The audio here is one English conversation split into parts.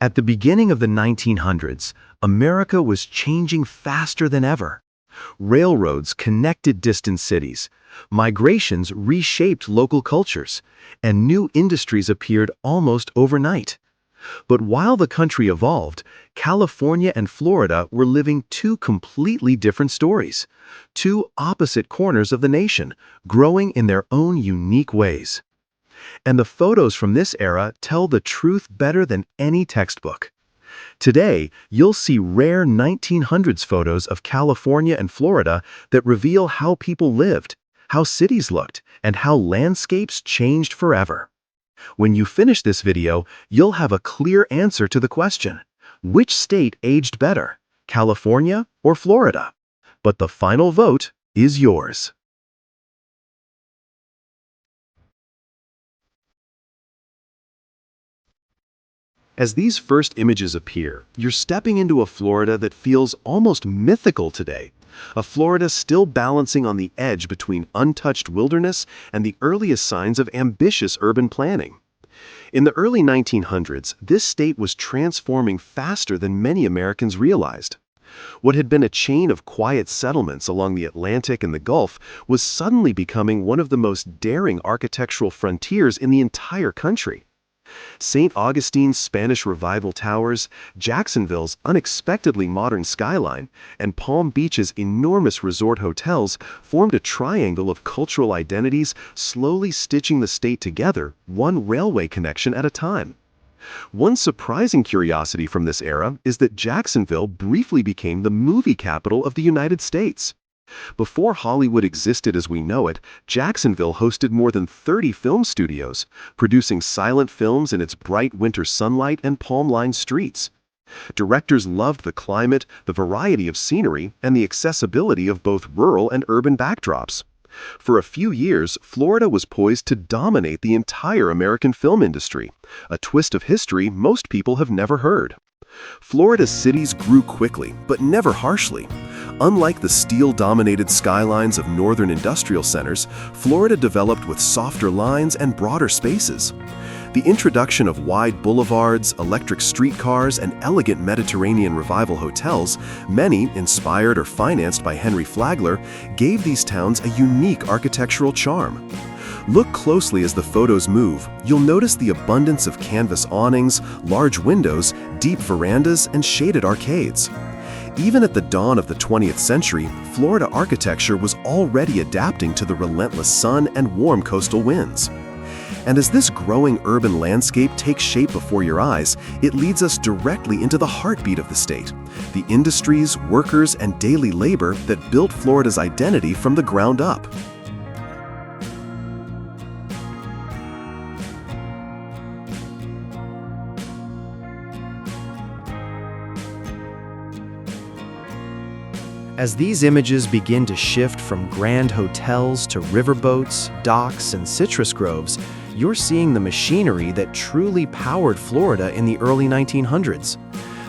At the beginning of the 1900s, America was changing faster than ever. Railroads connected distant cities, migrations reshaped local cultures, and new industries appeared almost overnight. But while the country evolved, California and Florida were living two completely different stories, two opposite corners of the nation, growing in their own unique ways. And the photos from this era tell the truth better than any textbook. Today, you'll see rare 1900s photos of California and Florida that reveal how people lived, how cities looked, and how landscapes changed forever. When you finish this video, you'll have a clear answer to the question: which state aged better, California or Florida? But the final vote is yours. As these first images appear, you're stepping into a Florida that feels almost mythical today. A Florida still balancing on the edge between untouched wilderness and the earliest signs of ambitious urban planning. In the early 1900s, this state was transforming faster than many Americans realized. What had been a chain of quiet settlements along the Atlantic and the Gulf was suddenly becoming one of the most daring architectural frontiers in the entire country. St. Augustine's Spanish Revival towers, Jacksonville's unexpectedly modern skyline, and Palm Beach's enormous resort hotels formed a triangle of cultural identities slowly stitching the state together, one railway connection at a time. One surprising curiosity from this era is that Jacksonville briefly became the movie capital of the United States. Before Hollywood existed as we know it, Jacksonville hosted more than 30 film studios, producing silent films in its bright winter sunlight and palm-lined streets. Directors loved the climate, the variety of scenery, and the accessibility of both rural and urban backdrops. For a few years, Florida was poised to dominate the entire American film industry, a twist of history most people have never heard. Florida's cities grew quickly, but never harshly. Unlike the steel-dominated skylines of northern industrial centers, Florida developed with softer lines and broader spaces. The introduction of wide boulevards, electric streetcars, and elegant Mediterranean Revival hotels, many inspired or financed by Henry Flagler, gave these towns a unique architectural charm. Look closely as the photos move. You'll notice the abundance of canvas awnings, large windows, deep verandas, and shaded arcades. Even at the dawn of the 20th century, Florida architecture was already adapting to the relentless sun and warm coastal winds. And as this growing urban landscape takes shape before your eyes, it leads us directly into the heartbeat of the state, the industries, workers, and daily labor that built Florida's identity from the ground up. As these images begin to shift from grand hotels to riverboats, docks, and citrus groves, you're seeing the machinery that truly powered Florida in the early 1900s.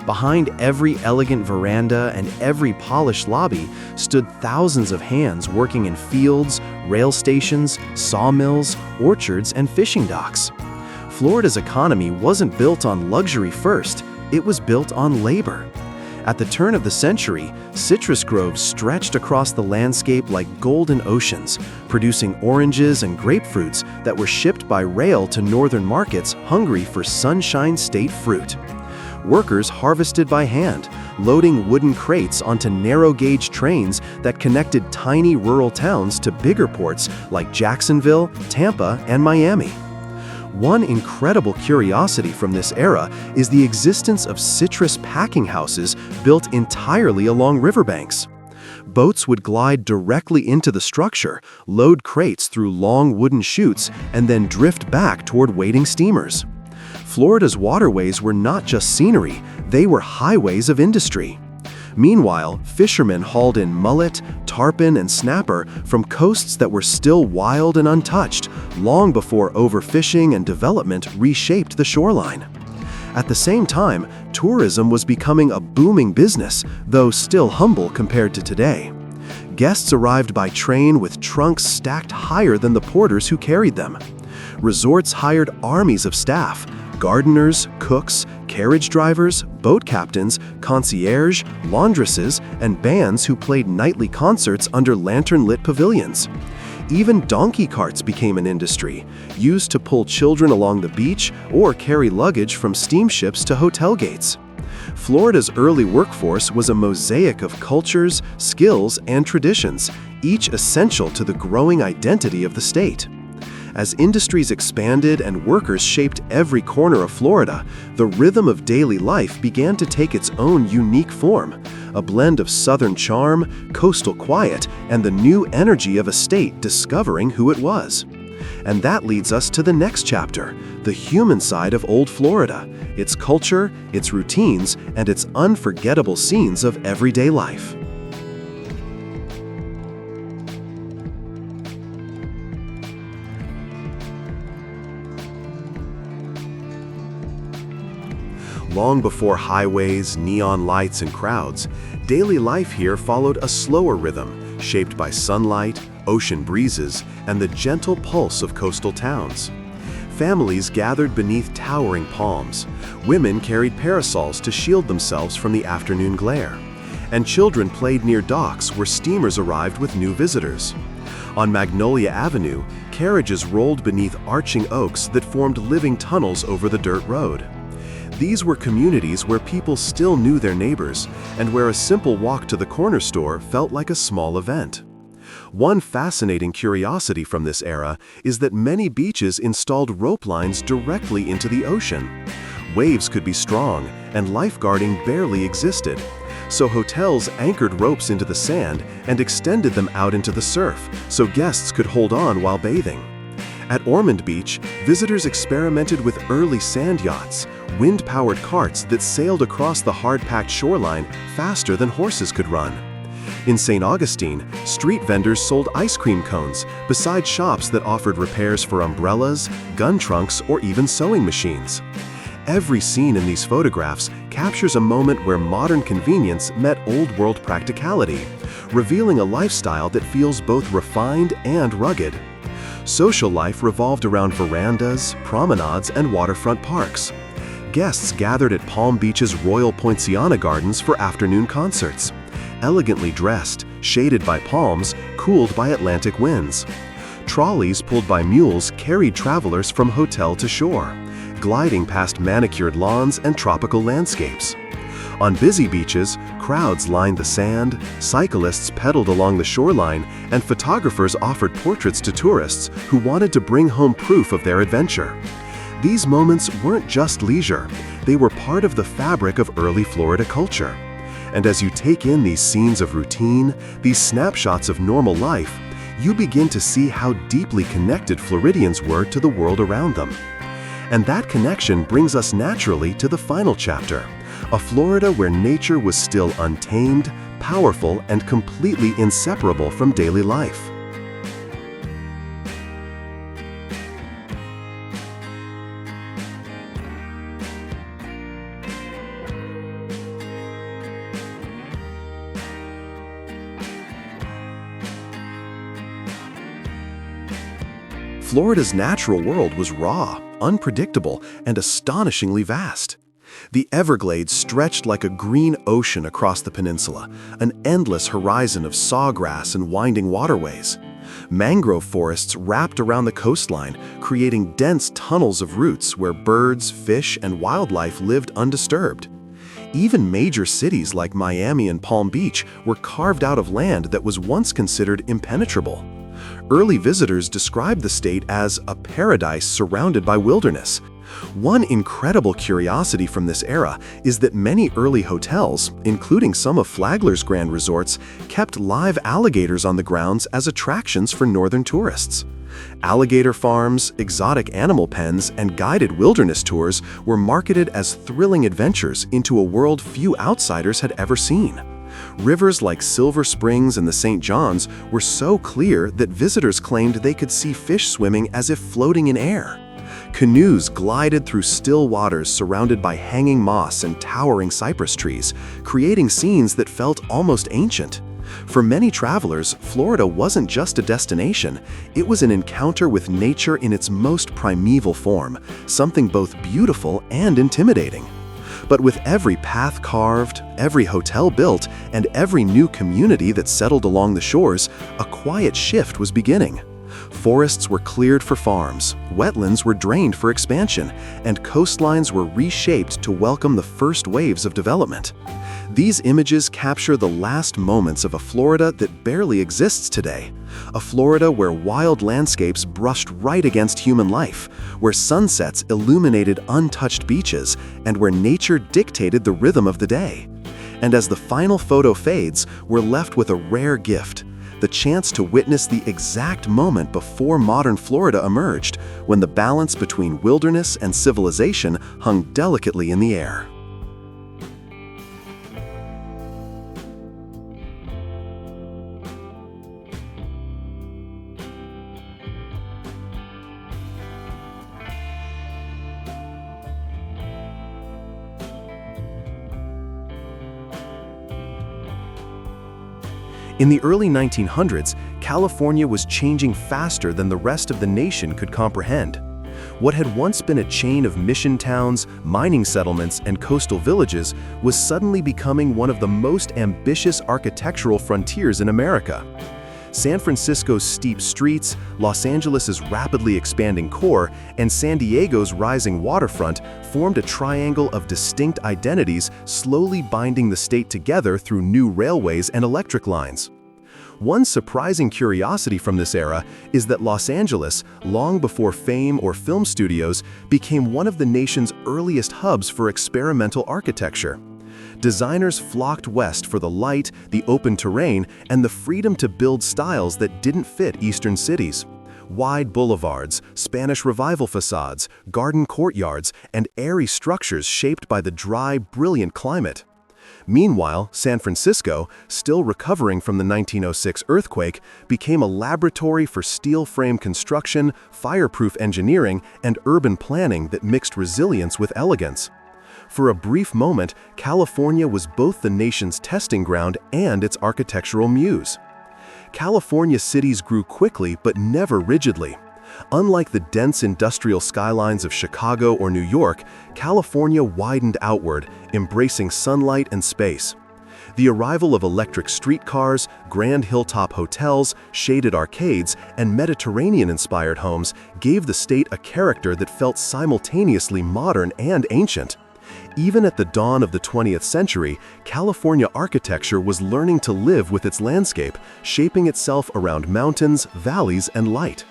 Behind every elegant veranda and every polished lobby stood thousands of hands working in fields, rail stations, sawmills, orchards, and fishing docks. Florida's economy wasn't built on luxury first, it was built on labor. At the turn of the century, citrus groves stretched across the landscape like golden oceans, producing oranges and grapefruits that were shipped by rail to northern markets hungry for Sunshine State fruit. Workers harvested by hand, loading wooden crates onto narrow-gauge trains that connected tiny rural towns to bigger ports like Jacksonville, Tampa, and Miami. One incredible curiosity from this era is the existence of citrus packing houses built entirely along riverbanks. Boats would glide directly into the structure, load crates through long wooden chutes, and then drift back toward waiting steamers. Florida's waterways were not just scenery, they were highways of industry. Meanwhile, fishermen hauled in mullet, tarpon, and snapper from coasts that were still wild and untouched, long before overfishing and development reshaped the shoreline. At the same time, tourism was becoming a booming business, though still humble compared to today. Guests arrived by train with trunks stacked higher than the porters who carried them. Resorts hired armies of staff, gardeners, cooks, carriage drivers, boat captains, concierge, laundresses, and bands who played nightly concerts under lantern-lit pavilions. Even donkey carts became an industry, used to pull children along the beach or carry luggage from steamships to hotel gates. Florida's early workforce was a mosaic of cultures, skills, and traditions, each essential to the growing identity of the state. As industries expanded and workers shaped every corner of Florida, the rhythm of daily life began to take its own unique form, a blend of southern charm, coastal quiet, and the new energy of a state discovering who it was. And that leads us to the next chapter, the human side of Old Florida, its culture, its routines, and its unforgettable scenes of everyday life. Long before highways, neon lights, and crowds, daily life here followed a slower rhythm, shaped by sunlight, ocean breezes, and the gentle pulse of coastal towns. Families gathered beneath towering palms, women carried parasols to shield themselves from the afternoon glare, and children played near docks where steamers arrived with new visitors. On Magnolia Avenue, carriages rolled beneath arching oaks that formed living tunnels over the dirt road. These were communities where people still knew their neighbors, and where a simple walk to the corner store felt like a small event. One fascinating curiosity from this era is that many beaches installed rope lines directly into the ocean. Waves could be strong, and lifeguarding barely existed, so hotels anchored ropes into the sand and extended them out into the surf, so guests could hold on while bathing. At Ormond Beach, visitors experimented with early sand yachts, wind-powered carts that sailed across the hard-packed shoreline faster than horses could run. In St. Augustine, street vendors sold ice cream cones beside shops that offered repairs for umbrellas, gun trunks, or even sewing machines. Every scene in these photographs captures a moment where modern convenience met old-world practicality, revealing a lifestyle that feels both refined and rugged. Social life revolved around verandas, promenades, and waterfront parks. Guests gathered at Palm Beach's Royal Poinciana Gardens for afternoon concerts, elegantly dressed, shaded by palms, cooled by Atlantic winds. Trolleys pulled by mules carried travelers from hotel to shore, gliding past manicured lawns and tropical landscapes. On busy beaches, crowds lined the sand, cyclists pedaled along the shoreline, and photographers offered portraits to tourists who wanted to bring home proof of their adventure. These moments weren't just leisure, they were part of the fabric of early Florida culture. And as you take in these scenes of routine, these snapshots of normal life, you begin to see how deeply connected Floridians were to the world around them. And that connection brings us naturally to the final chapter, a Florida where nature was still untamed, powerful, and completely inseparable from daily life. Florida's natural world was raw, unpredictable, and astonishingly vast. The Everglades stretched like a green ocean across the peninsula, an endless horizon of sawgrass and winding waterways. Mangrove forests wrapped around the coastline, creating dense tunnels of roots where birds, fish, and wildlife lived undisturbed. Even major cities like Miami and Palm Beach were carved out of land that was once considered impenetrable. Early visitors described the state as a paradise surrounded by wilderness. One incredible curiosity from this era is that many early hotels, including some of Flagler's grand resorts, kept live alligators on the grounds as attractions for northern tourists. Alligator farms, exotic animal pens, and guided wilderness tours were marketed as thrilling adventures into a world few outsiders had ever seen. Rivers like Silver Springs and the St. Johns were so clear that visitors claimed they could see fish swimming as if floating in air. Canoes glided through still waters surrounded by hanging moss and towering cypress trees, creating scenes that felt almost ancient. For many travelers, Florida wasn't just a destination, it was an encounter with nature in its most primeval form, something both beautiful and intimidating. But with every path carved, every hotel built, and every new community that settled along the shores, a quiet shift was beginning. Forests were cleared for farms, wetlands were drained for expansion, and coastlines were reshaped to welcome the first waves of development. These images capture the last moments of a Florida that barely exists today. A Florida where wild landscapes brushed right against human life, where sunsets illuminated untouched beaches, and where nature dictated the rhythm of the day. And as the final photo fades, we're left with a rare gift: the chance to witness the exact moment before modern Florida emerged, when the balance between wilderness and civilization hung delicately in the air. In the early 1900s, California was changing faster than the rest of the nation could comprehend. What had once been a chain of mission towns, mining settlements, and coastal villages was suddenly becoming one of the most ambitious architectural frontiers in America. San Francisco's steep streets, Los Angeles' rapidly expanding core, and San Diego's rising waterfront formed a triangle of distinct identities, slowly binding the state together through new railways and electric lines. One surprising curiosity from this era is that Los Angeles, long before fame or film studios, became one of the nation's earliest hubs for experimental architecture. Designers flocked west for the light, the open terrain, and the freedom to build styles that didn't fit Eastern cities. Wide boulevards, Spanish Revival facades, garden courtyards, and airy structures shaped by the dry, brilliant climate. Meanwhile, San Francisco, still recovering from the 1906 earthquake, became a laboratory for steel frame construction, fireproof engineering, and urban planning that mixed resilience with elegance. For a brief moment, California was both the nation's testing ground and its architectural muse. California cities grew quickly but never rigidly. Unlike the dense industrial skylines of Chicago or New York, California widened outward, embracing sunlight and space. The arrival of electric streetcars, grand hilltop hotels, shaded arcades, and Mediterranean-inspired homes gave the state a character that felt simultaneously modern and ancient. Even at the dawn of the 20th century, California architecture was learning to live with its landscape, shaping itself around mountains, valleys, and light.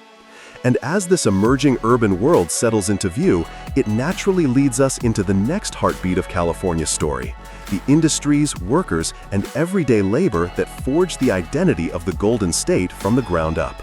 And as this emerging urban world settles into view, it naturally leads us into the next heartbeat of California's story: the industries, workers, and everyday labor that forged the identity of the Golden State from the ground up.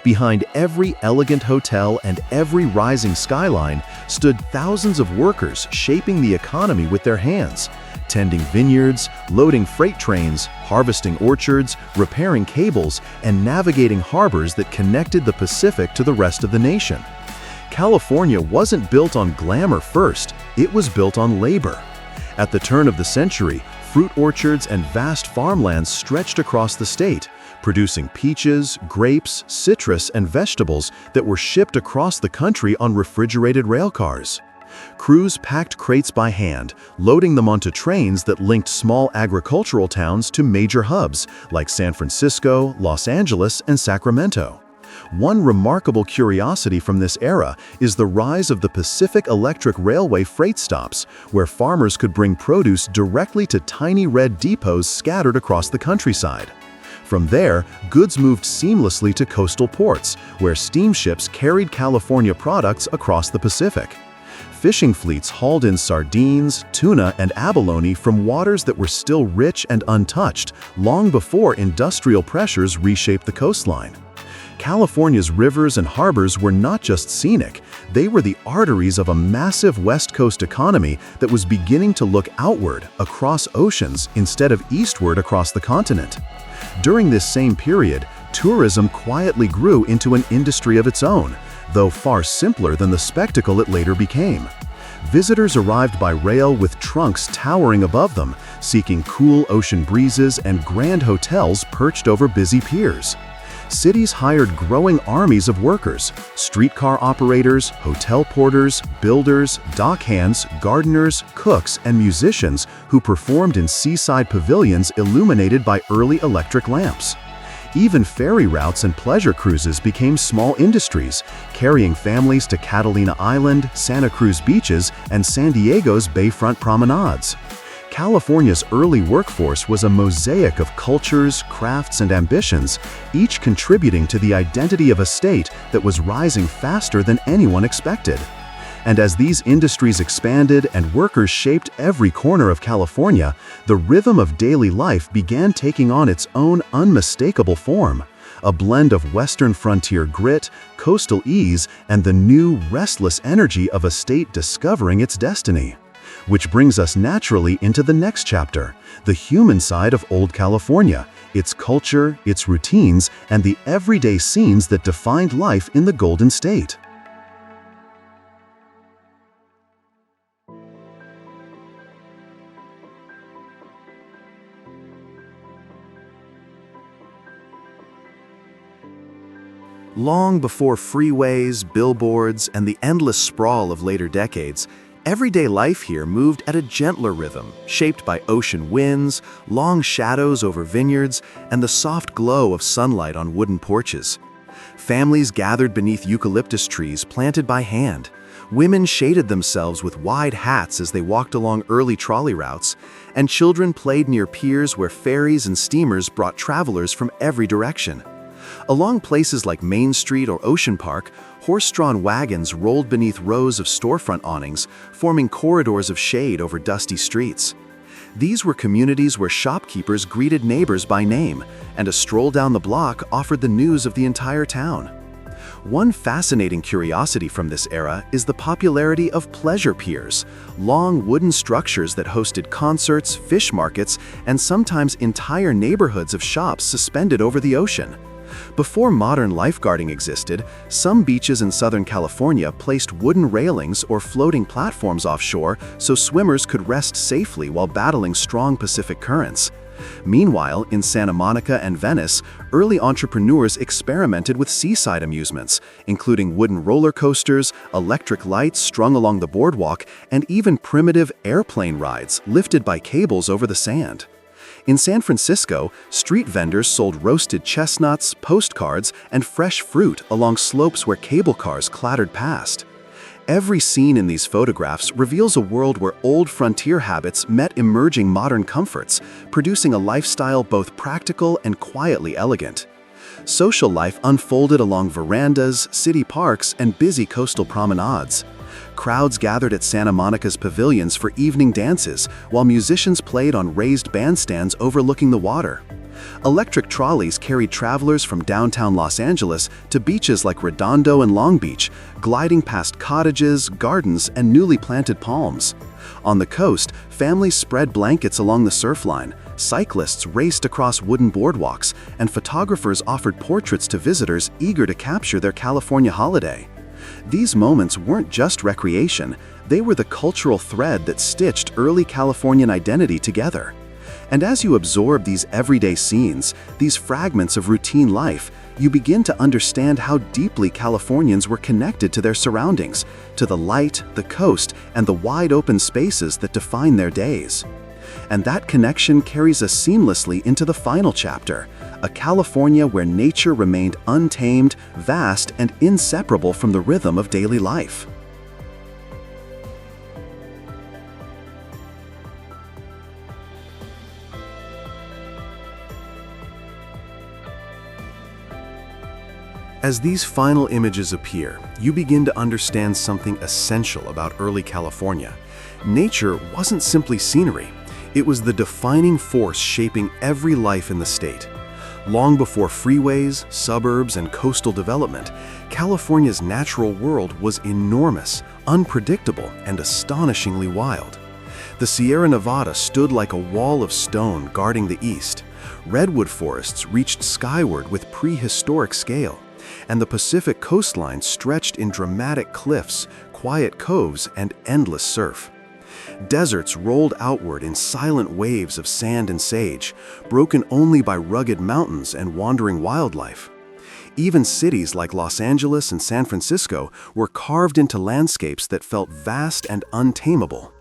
Behind every elegant hotel and every rising skyline stood thousands of workers shaping the economy with their hands, tending vineyards, loading freight trains, harvesting orchards, repairing cables, and navigating harbors that connected the Pacific to the rest of the nation. California wasn't built on glamour first, it was built on labor. At the turn of the century, fruit orchards and vast farmlands stretched across the state, producing peaches, grapes, citrus, and vegetables that were shipped across the country on refrigerated rail cars. Crews packed crates by hand, loading them onto trains that linked small agricultural towns to major hubs like San Francisco, Los Angeles, and Sacramento. One remarkable curiosity from this era is the rise of the Pacific Electric Railway freight stops, where farmers could bring produce directly to tiny red depots scattered across the countryside. From there, goods moved seamlessly to coastal ports, where steamships carried California products across the Pacific. Fishing fleets hauled in sardines, tuna, and abalone from waters that were still rich and untouched long before industrial pressures reshaped the coastline. California's rivers and harbors were not just scenic, they were the arteries of a massive West Coast economy that was beginning to look outward, across oceans, instead of eastward across the continent. During this same period, tourism quietly grew into an industry of its own, though far simpler than the spectacle it later became. Visitors arrived by rail with trunks towering above them, seeking cool ocean breezes and grand hotels perched over busy piers. Cities hired growing armies of workers: streetcar operators, hotel porters, builders, dockhands, gardeners, cooks, and musicians who performed in seaside pavilions illuminated by early electric lamps. Even ferry routes and pleasure cruises became small industries, carrying families to Catalina Island, Santa Cruz beaches, and San Diego's bayfront promenades. California's early workforce was a mosaic of cultures, crafts, and ambitions, each contributing to the identity of a state that was rising faster than anyone expected. And as these industries expanded and workers shaped every corner of California, the rhythm of daily life began taking on its own unmistakable form, a blend of Western frontier grit, coastal ease, and the new, restless energy of a state discovering its destiny. Which brings us naturally into the next chapter, the human side of Old California, its culture, its routines, and the everyday scenes that defined life in the Golden State. Long before freeways, billboards, and the endless sprawl of later decades, everyday life here moved at a gentler rhythm, shaped by ocean winds, long shadows over vineyards, and the soft glow of sunlight on wooden porches. Families gathered beneath eucalyptus trees planted by hand. Women shaded themselves with wide hats as they walked along early trolley routes, and children played near piers where ferries and steamers brought travelers from every direction. Along places like Main Street or Ocean Park, horse-drawn wagons rolled beneath rows of storefront awnings, forming corridors of shade over dusty streets. These were communities where shopkeepers greeted neighbors by name, and a stroll down the block offered the news of the entire town. One fascinating curiosity from this era is the popularity of pleasure piers, long wooden structures that hosted concerts, fish markets, and sometimes entire neighborhoods of shops suspended over the ocean. Before modern lifeguarding existed, some beaches in Southern California placed wooden railings or floating platforms offshore so swimmers could rest safely while battling strong Pacific currents. Meanwhile, in Santa Monica and Venice, early entrepreneurs experimented with seaside amusements, including wooden roller coasters, electric lights strung along the boardwalk, and even primitive airplane rides lifted by cables over the sand. In San Francisco, street vendors sold roasted chestnuts, postcards, and fresh fruit along slopes where cable cars clattered past. Every scene in these photographs reveals a world where old frontier habits met emerging modern comforts, producing a lifestyle both practical and quietly elegant. Social life unfolded along verandas, city parks, and busy coastal promenades. Crowds gathered at Santa Monica's pavilions for evening dances, while musicians played on raised bandstands overlooking the water. Electric trolleys carried travelers from downtown Los Angeles to beaches like Redondo and Long Beach, gliding past cottages, gardens, and newly planted palms. On the coast, families spread blankets along the surf line, cyclists raced across wooden boardwalks, and photographers offered portraits to visitors eager to capture their California holiday. These moments weren't just recreation, they were the cultural thread that stitched early Californian identity together. And as you absorb these everyday scenes, these fragments of routine life, you begin to understand how deeply Californians were connected to their surroundings, to the light, the coast, and the wide open spaces that define their days. And that connection carries us seamlessly into the final chapter, a California where nature remained untamed, vast, and inseparable from the rhythm of daily life. As these final images appear, you begin to understand something essential about early California. Nature wasn't simply scenery. It was the defining force shaping every life in the state. Long before freeways, suburbs, and coastal development, California's natural world was enormous, unpredictable, and astonishingly wild. The Sierra Nevada stood like a wall of stone guarding the east. Redwood forests reached skyward with prehistoric scale, and the Pacific coastline stretched in dramatic cliffs, quiet coves, and endless surf. Deserts rolled outward in silent waves of sand and sage, broken only by rugged mountains and wandering wildlife. Even cities like Los Angeles and San Francisco were carved into landscapes that felt vast and untamable.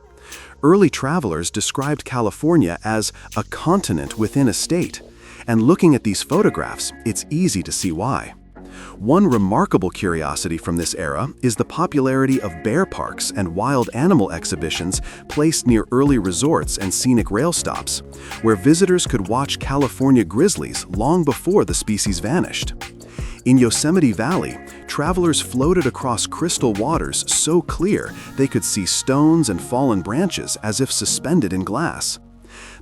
Early travelers described California as a continent within a state, and looking at these photographs, it's easy to see why. One remarkable curiosity from this era is the popularity of bear parks and wild animal exhibitions placed near early resorts and scenic rail stops, where visitors could watch California grizzlies long before the species vanished. In Yosemite Valley, travelers floated across crystal waters so clear they could see stones and fallen branches as if suspended in glass.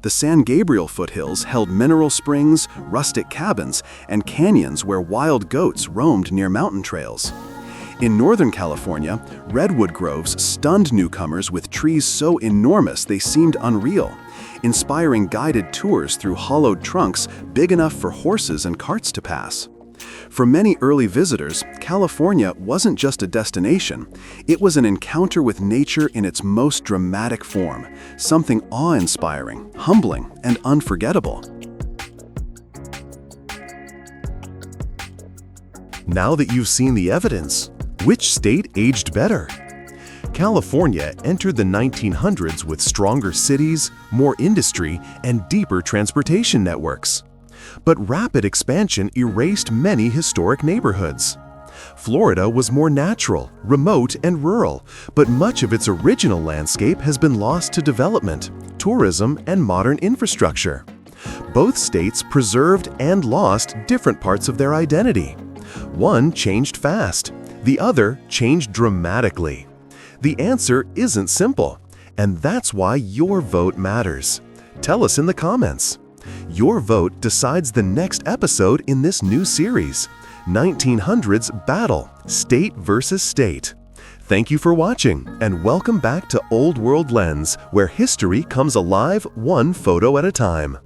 The San Gabriel foothills held mineral springs, rustic cabins, and canyons where wild goats roamed near mountain trails. In Northern California, redwood groves stunned newcomers with trees so enormous they seemed unreal, inspiring guided tours through hollowed trunks big enough for horses and carts to pass. For many early visitors, California wasn't just a destination, it was an encounter with nature in its most dramatic form, something awe-inspiring, humbling, and unforgettable. Now that you've seen the evidence, which state aged better? California entered the 1900s with stronger cities, more industry, and deeper transportation networks. But rapid expansion erased many historic neighborhoods. Florida was more natural, remote, and rural, but much of its original landscape has been lost to development, tourism, and modern infrastructure. Both states preserved and lost different parts of their identity. One changed fast, the other changed dramatically. The answer isn't simple, and that's why your vote matters. Tell us in the comments. Your vote decides the next episode in this new series, 1900s Battle, State versus State. Thank you for watching, and welcome back to Old World Lens, where history comes alive one photo at a time.